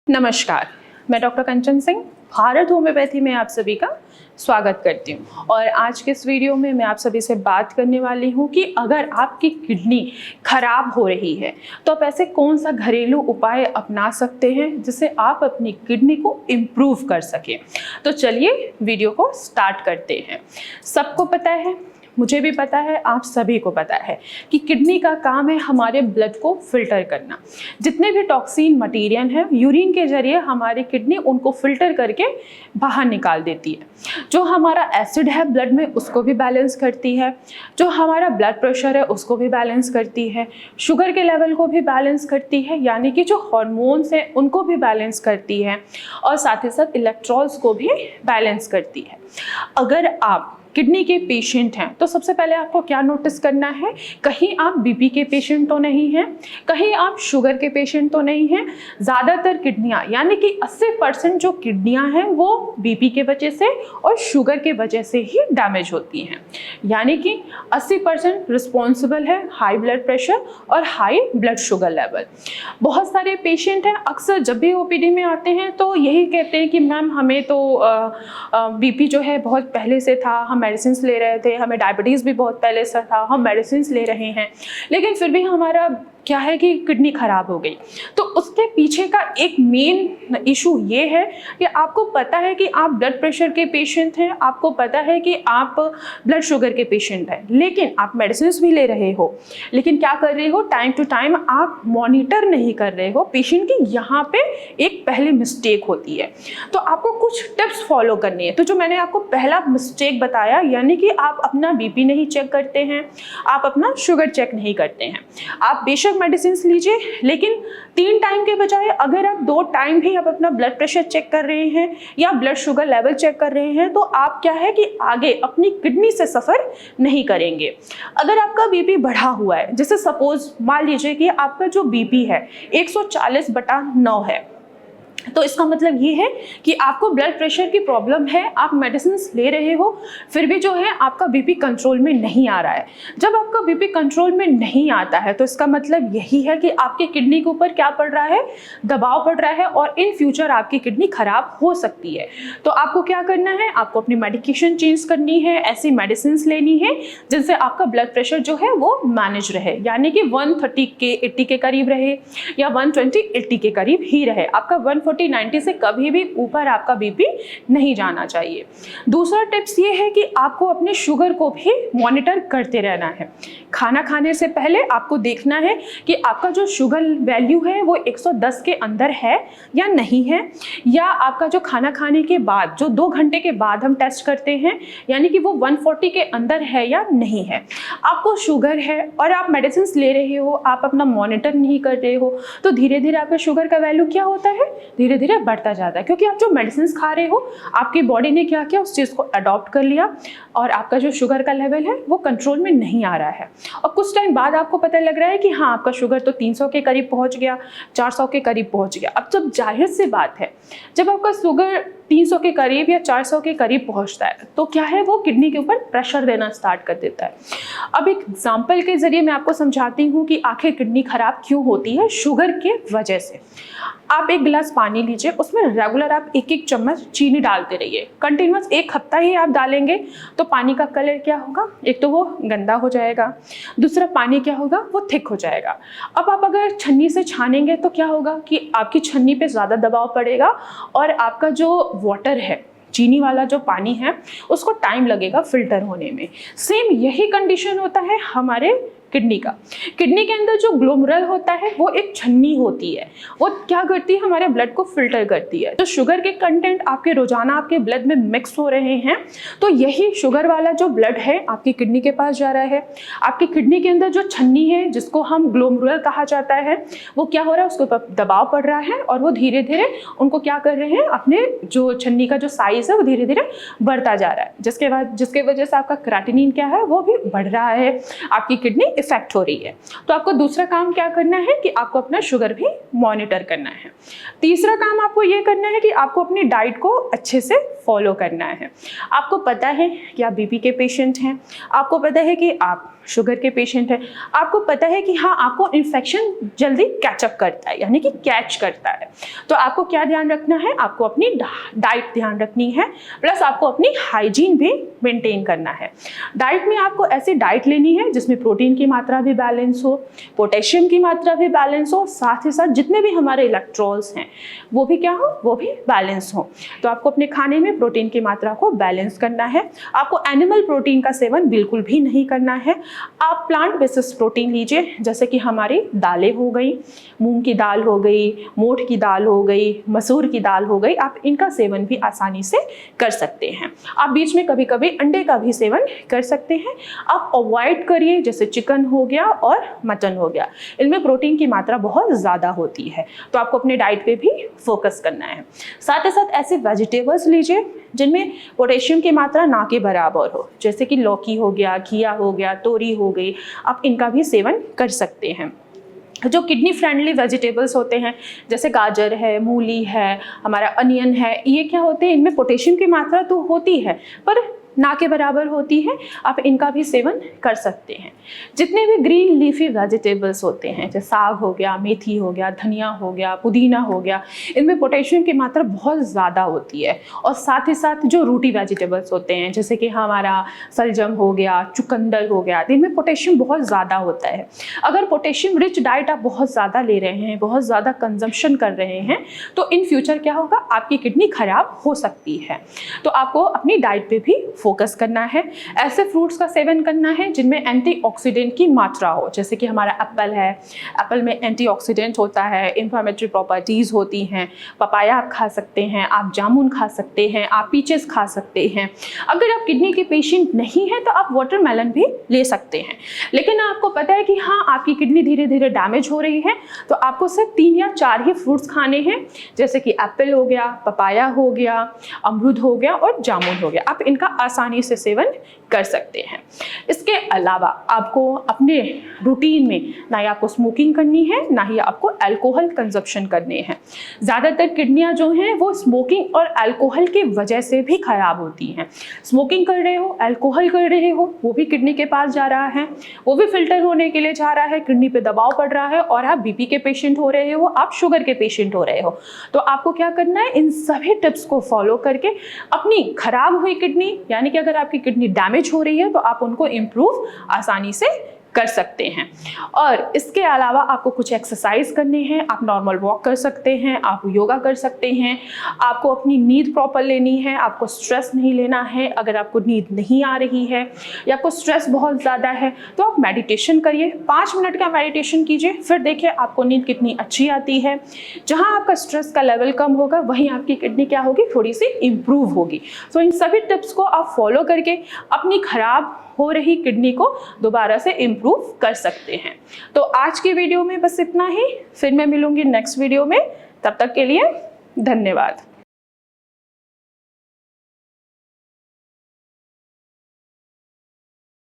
नमस्कार, मैं डॉक्टर कंचन सिंह भारत होम्योपैथी में आप सभी का स्वागत करती हूँ। और आज के इस वीडियो में मैं आप सभी से बात करने वाली हूँ कि अगर आपकी किडनी खराब हो रही है तो आप ऐसे कौन सा घरेलू उपाय अपना सकते हैं जिससे आप अपनी किडनी को इम्प्रूव कर सकें। तो चलिए वीडियो को स्टार्ट करते हैं। सबको पता है, मुझे भी पता है, आप सभी को पता है कि किडनी का काम है हमारे ब्लड को फिल्टर करना। जितने भी टॉक्सिन मटेरियल हैं यूरिन के जरिए हमारी किडनी उनको फिल्टर करके बाहर निकाल देती है। जो हमारा एसिड है ब्लड में उसको भी बैलेंस करती है, जो हमारा ब्लड प्रेशर है उसको भी बैलेंस करती है, शुगर के लेवल को भी बैलेंस करती है, यानी कि जो हार्मोन्स हैं उनको भी बैलेंस करती है, और साथ ही साथ इलेक्ट्रॉल्स को भी बैलेंस करती है। अगर आप किडनी के पेशेंट हैं तो सबसे पहले आपको क्या नोटिस करना है, कहीं आप बीपी के पेशेंट तो नहीं हैं, कहीं आप शुगर के पेशेंट तो नहीं हैं। ज़्यादातर किडनियां यानी कि 80% जो किडनियां हैं वो बीपी के वजह से और शुगर के वजह से ही डैमेज होती हैं, यानी कि 80% रिस्पॉन्सिबल है हाई ब्लड प्रेशर और हाई ब्लड शुगर लेवल। बहुत सारे पेशेंट हैं अक्सर जब भी ओपीडी में आते हैं तो यही कहते हैं कि मैम हमें तो बीपी जो है बहुत पहले से था, हम मेडिसिन ले रहे थे, हमें डायबिटीज़ भी बहुत पहले से था, हम मेडिसिन ले रहे हैं, लेकिन फिर भी हमारा क्या है कि किडनी खराब हो गई। तो उसके पीछे का एक मेन इशू ये है कि आपको पता है कि आप ब्लड प्रेशर के पेशेंट हैं, आपको पता है कि आप ब्लड शुगर के पेशेंट हैं, लेकिन आप मेडिसिन भी ले रहे हो, लेकिन क्या कर रहे हो, टाइम टू टाइम आप मॉनिटर नहीं कर रहे हो पेशेंट की। यहाँ पे एक पहली मिस्टेक होती है, तो आपको कुछ टिप्स फॉलो करनी है। तो जो मैंने आपको पहला मिस्टेक बताया, यानी कि आप अपना बीपी नहीं चेक करते हैं, आप अपना शुगर चेक नहीं करते हैं। आप बेशक मेडिसिन लीजिए, लेकिन 3 टाइम के बजाय अगर आप 2 टाइम भी आप अपना ब्लड प्रेशर चेक कर रहे हैं या ब्लड शुगर लेवल चेक कर रहे हैं तो आप क्या है कि आगे अपनी किडनी से सफ़र नहीं करेंगे। अगर आपका बीपी बढ़ा हुआ है, जैसे सपोज मान लीजिए कि आपका जो बीपी है 140/9 है, तो इसका मतलब ये है कि आपको ब्लड प्रेशर की प्रॉब्लम है, आप मेडिसिन ले रहे हो, फिर भी जो है आपका बीपी कंट्रोल में नहीं आ रहा है। जब आपका बीपी कंट्रोल में नहीं आता है तो इसका मतलब यही है कि आपके किडनी के ऊपर क्या पड़ रहा है, दबाव पड़ रहा है, और इन फ्यूचर आपकी किडनी खराब हो सकती है। तो आपको क्या करना है, आपको अपनी मेडिकेशन चेंज करनी है, ऐसी मेडिसिन लेनी है जिनसे आपका ब्लड प्रेशर जो है वो मैनेज रहे, यानी कि 130 के 80 के करीब रहे या 120 80 के करीब ही रहे। आपका 140/90 से कभी भी ऊपर आपका बीपी नहीं जाना चाहिए। दूसरा टिप्स ये है कि आपको अपने शुगर को भी मॉनिटर करते रहना है। खाना खाने से पहले आपको देखना है कि आपका जो शुगर वैल्यू है वो 110 के अंदर है या नहीं है, या आपका जो खाना खाने के बाद जो 2 घंटे के बाद हम टेस्ट करते हैं, यानी कि वो 140 के अंदर है या नहीं है। आपको शुगर है और आप मेडिसिन ले रहे हो, आप अपना मॉनिटर नहीं कर रहे हो, तो धीरे धीरे आपका शुगर का वैल्यू क्या होता है, धीरे धीरे बढ़ता जाता है, क्योंकि आप जो मेडिसिन खा रहे हो आपकी बॉडी ने क्या किया, उस चीज़ को अडॉप्ट कर लिया और आपका जो शुगर का लेवल है वो कंट्रोल में नहीं आ रहा है। और कुछ टाइम बाद आपको पता लग रहा है कि हाँ आपका शुगर तो 300 के करीब पहुंच गया, 400 के करीब पहुंच गया। अब जब जाहिर सी बात है जब आपका शुगर 300 के करीब या 400 के करीब पहुंचता है तो क्या है, वो किडनी के ऊपर प्रेशर देना स्टार्ट कर देता है। अब एक एग्जाम्पल के जरिए मैं आपको समझाती हूँ कि आखिर किडनी खराब क्यों होती है शुगर के वजह से। आप एक गिलास पानी लीजिए, उसमें रेगुलर आप 1-1 चम्मच चीनी डालते रहिए, कंटिन्यूस 1 हफ्ता ही आप डालेंगे तो पानी का कलर क्या होगा, एक तो वो गंदा हो जाएगा, दूसरा पानी क्या होगा, वो थिक हो जाएगा। अब आप अगर छन्नी से छानेंगे तो क्या होगा कि आपकी छन्नी पे ज़्यादा दबाव पड़ेगा और आपका जो वाटर है, चीनी वाला जो पानी है, उसको टाइम लगेगा फिल्टर होने में। सेम यही कंडीशन होता है हमारे किडनी का। किडनी के अंदर जो ग्लोमेरुल होता है वो एक छन्नी होती है, वो क्या करती है, हमारे ब्लड को फिल्टर करती है। तो शुगर के कंटेंट आपके रोजाना आपके ब्लड में मिक्स हो रहे हैं, तो यही शुगर वाला जो ब्लड है आपकी किडनी के पास जा रहा है। आपकी किडनी के अंदर जो छन्नी है जिसको हम ग्लोमेरुल कहा जाता है, वो क्या हो रहा है, उसके ऊपर दबाव पड़ रहा है और वो धीरे धीरे उनको क्या कर रहे हैं, अपने जो छन्नी का जो साइज है वो धीरे धीरे बढ़ता जा रहा है, जिसके वजह से आपका क्रेटिनिन क्या है वो भी बढ़ रहा है, आपकी किडनी इफेक्ट हो रही है। तो आपको दूसरा काम क्या करना है कि आपको अपना शुगर भी मॉनिटर करना है। तीसरा काम आपको ये करना है कि आपको अपनी डाइट को अच्छे से फॉलो करना है। आपको पता है कि आप बीपी के पेशेंट हैं, आपको पता है कि आप शुगर के पेशेंट हैं, आपको पता है कि हाँ आपको इन्फेक्शन जल्दी कैचअप करता है, यानी कि कैच करता है। तो आपको क्या ध्यान रखना है, आपको अपनी डाइट ध्यान रखनी है, प्लस आपको अपनी हाइजीन भी मेंटेन करना है। डाइट में आपको ऐसी डाइट लेनी है जिसमें प्रोटीन की मात्रा भी बैलेंस हो, पोटेशियम की मात्रा भी बैलेंस हो, साथ ही साथ जितने भी हमारे इलेक्ट्रॉल्स हैं वो भी क्या हो, वो भी बैलेंस हो। तो आपको अपने खाने में प्रोटीन की मात्रा को बैलेंस करना है। आपको एनिमल प्रोटीन का सेवन बिल्कुल भी नहीं करना है। आप प्लांट बेसिस प्रोटीन लीजिए, जैसे कि हमारी दालें हो गई, मूंग की दाल हो गई, मोठ की दाल हो गई, मसूर की दाल हो गई, आप इनका सेवन भी आसानी से कर सकते हैं। आप बीच में कभी कभी अंडे का भी सेवन कर सकते हैं। आप अवॉइड करिए, जैसे चिकन हो गया और मटन हो गया, इनमें प्रोटीन की मात्रा बहुत ज़्यादा होती है, तो आपको अपने डाइट पे भी फोकस करना है। साथ ही साथ ऐसे वेजिटेबल्स लीजिए जिनमें पोटेशियम की मात्रा ना के बराबर हो, जैसे कि लौकी हो गया, घिया हो गया, तोरी हो गई, आप इनका भी सेवन कर सकते हैं। जो किडनी फ्रेंडली वेजिटेबल्स होते हैं, जैसे गाजर है, मूली है, हमारा अनियन है, ये क्या होते हैं, इनमें पोटेशियम की मात्रा तो होती है पर ना के बराबर होती है, आप इनका भी सेवन कर सकते हैं। जितने भी ग्रीन लीफी वेजिटेबल्स होते हैं, जैसे साग हो गया, मेथी हो गया, धनिया हो गया, पुदीना हो गया, इनमें पोटेशियम की मात्रा बहुत ज़्यादा होती है। और साथ ही साथ जो रूटी वेजिटेबल्स होते हैं, जैसे कि हमारा सलजम हो गया, चुकंदर हो गया, इनमें पोटेशियम बहुत ज़्यादा होता है। अगर पोटेशियम रिच डाइट आप बहुत ज़्यादा ले रहे हैं, बहुत ज़्यादा कंजम्पशन कर रहे हैं, तो इन फ्यूचर क्या होगा, आपकी किडनी खराब हो सकती है। तो आपको अपनी डाइट पे भी फोकस करना है। ऐसे फ्रूट्स का सेवन करना है जिनमें एंटीऑक्सीडेंट की मात्रा हो, जैसे कि हमारा एप्पल है, एप्पल में एंटीऑक्सीडेंट होता है, इंफ्लेमेटरी प्रॉपर्टीज़ होती हैं। पपाया आप खा सकते हैं, आप जामुन खा सकते हैं, आप पीचेस खा सकते हैं। अगर आप किडनी के पेशेंट नहीं हैं तो आप वाटरमेलन भी ले सकते हैं। लेकिन आपको पता है कि हाँ आपकी किडनी धीरे धीरे डैमेज हो रही है, तो आपको सिर्फ 3 या 4 ही फ्रूट्स खाने हैं, जैसे कि एप्पल हो गया, पपाया हो गया, अमरूद हो गया और जामुन हो गया। आप इनका आसानी से सेवन कर सकते हैं। इसके अलावा आपको अपने रूटीन में ना ही आपको स्मोकिंग करनी है, ना ही आपको अल्कोहल कंजप्शन करने हैं। ज़्यादातर किडनियां जो हैं वो स्मोकिंग और अल्कोहल की वजह से भी खराब होती हैं। स्मोकिंग कर रहे हो, अल्कोहल कर रहे हो, वो भी किडनी के पास जा रहा है, वो भी फिल्टर होने के लिए जा रहा है, किडनी पे दबाव पड़ रहा है, और आप बीपी के पेशेंट हो रहे हो, आप शुगर के पेशेंट हो रहे हो। तो आपको क्या करना है, इन सभी टिप्स को फॉलो करके अपनी खराब हुई किडनी, यानी कि अगर आपकी किडनी डैमेज हो रही है तो आप उनको इम्प्रूव आसानी से कर सकते हैं। और इसके अलावा आपको कुछ एक्सरसाइज करने हैं, आप नॉर्मल वॉक कर सकते हैं, आप योगा कर सकते हैं, आपको अपनी नींद प्रॉपर लेनी है, आपको स्ट्रेस नहीं लेना है। अगर आपको नींद नहीं आ रही है या आपको स्ट्रेस बहुत ज़्यादा है तो आप मेडिटेशन करिए, 5 मिनट का मेडिटेशन कीजिए, फिर देखिए आपको नींद कितनी अच्छी आती है। जहाँ आपका स्ट्रेस का लेवल कम होगा वहीं आपकी किडनी क्या होगी, थोड़ी सी इम्प्रूव होगी। तो इन सभी टिप्स को आप फॉलो करके अपनी खराब हो रही किडनी को दोबारा से इम्प्रूव कर सकते हैं। तो आज की वीडियो में बस इतना ही, फिर मैं मिलूंगी नेक्स्ट वीडियो में। तब तक के लिए धन्यवाद।